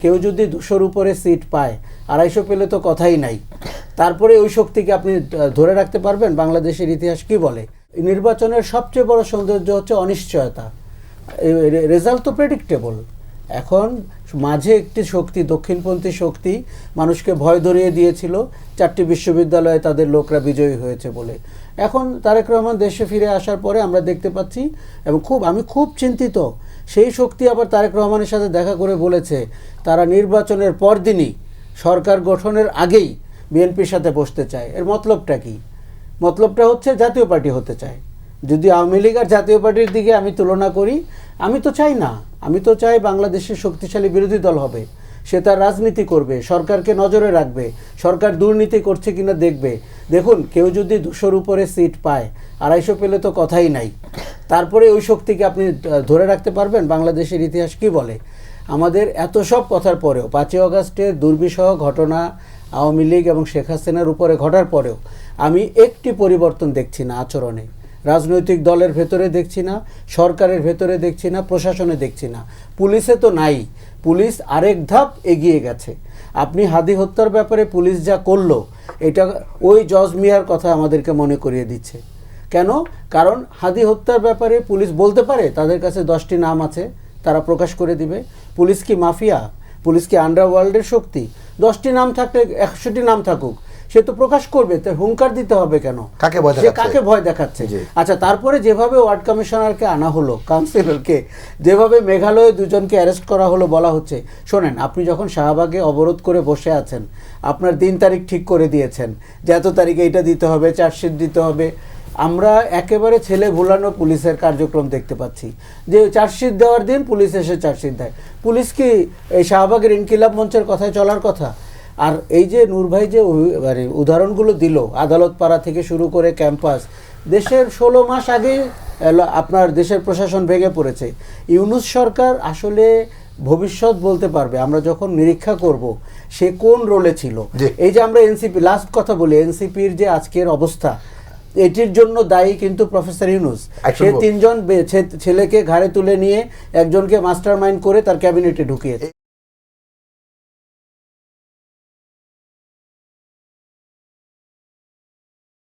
কেউ যদি 200-র উপরে সিট পায়, 250 পেলে তো কথাই নাই। তারপরে ওই শক্তিকে আপনি ধরে রাখতে পারবেন? বাংলাদেশের ইতিহাস কি বলে? নির্বাচনের সবচেয়ে বড় সৌন্দর্য হচ্ছে অনিশ্চয়তা। রেজাল্ট তো প্রেডিক্টেবল। এখন মাঝে একটি শক্তি, দক্ষিণপন্থী শক্তি মানুষকে ভয় ধরিয়ে দিয়েছিল 4টি বিশ্ববিদ্যালয়ে তাদের লোকরা বিজয়ী হয়েছে বলে। এখন তারেক রহমান দেশে ফিরে আসার পরে আমরা দেখতে পাচ্ছি, এবং আমি খুব চিন্তিত, সেই শক্তি আবার তারেক রহমানের সাথে দেখা করে বলেছে তারা নির্বাচনের পরদিনই সরকার গঠনের আগেই বিএনপির সাথে বসতে চায়। এর মতলবটা কি? মতলবটা হচ্ছে জাতীয় পার্টি হতে চায়। যদি আওয়ামী লীগ আর জাতীয় পার্টির দিকে আমি তুলনা করি, আমি তো চাই না। আমি তো চাই বাংলাদেশের শক্তিশালী বিরোধী দল হবে, সে তার রাজনীতি করবে, সরকারকে নজরে রাখবে, সরকার দুর্নীতি করছে কিনা দেখবে। দেখুন, কেউ যদি 200-র উপরে সিট পায়, 250 পেলে তো কথাই নাই। তারপরে ওই শক্তিকে আপনি ধরে রাখতে পারবেন? বাংলাদেশের ইতিহাস কি বলে? আমাদের এত সব কথার পরেও 5ই আগস্টের দুর্বিষহ ঘটনা আওয়ামী লীগ এবং শেখ হাসিনার উপরে ঘটার পরেও আমি একটি পরিবর্তন দেখছি না আচরণে। রাজনৈতিক দলের ভেতরে দেখছি না, সরকারের ভেতরে দেখছি না, প্রশাসনে দেখছি না, পুলিশে তো নাই। পুলিশ আরেক ধাপ এগিয়ে গেছে। আপনি হাদি হত্যার ব্যাপারে পুলিশ যা করলো, এটা ওই জজ মিয়ার কথা আমাদেরকে মনে করিয়ে দিচ্ছে। কেন? কারণ হাদি হত্যার ব্যাপারে পুলিশ বলতে পারে তাদের কাছে 10টি নাম আছে, তারা প্রকাশ করে দিবে। পুলিশ কি মাফিয়া? পুলিশ কি আন্ডারওয়ার্ল্ডের শক্তি? 10টি নাম থাকলে 100টি নাম থাকুক, সে তো প্রকাশ করবে। তার হুঙ্কার দিতে হবে কেন? কাকে ভয় দেখাচ্ছে? আচ্ছা, তারপরে যেভাবে ওয়ার্ড কমিশনারকে আনা হলো, কাউন্সিলরকে, যেভাবে মেঘালয়ে 2জনকে অ্যারেস্ট করা হলো, বলা হচ্ছে শোনেন, আপনি যখন শাহবাগে অবরোধ করে বসে আছেন, আপনার দিন তারিখ ঠিক করে দিয়েছেন যে এত তারিখে এটা দিতে হবে, চার্জশিট দিতে হবে। আমরা একেবারে ছেলে ভুলানো পুলিশের কার্যক্রম দেখতে পাচ্ছি, যে চার্জশিট দেওয়ার দিন পুলিশ এসে চার্জশিট দেয়। পুলিশ কি এই শাহবাগের ইনকিলাব মঞ্চের কথায় চলার কথা? আর এই যে নূর ভাই যে উদাহরণগুলো দিল, আদালত পাড়া থেকে শুরু করে ক্যাম্পাস, দেশের 16 মাস আগে আপনার দেশের প্রশাসন ভেঙে পড়েছে। ইউনূস সরকার আসলে ভবিষ্যৎ বলতে পারবে আমরা যখন নিরীক্ষা করব সে কোন রোলে ছিল। এই যে আমরা এনসিপি, লাস্ট কথা বলি, এনসিপির যে আজকের অবস্থা, এটির জন্য দায়ী কিন্তু প্রফেসর ইউনূস। সে 3জন ছেলেকে ঘাড়ে তুলে নিয়ে একজনকে মাস্টার মাইন্ড করে তার ক্যাবিনেটে ঢুকিয়েছে।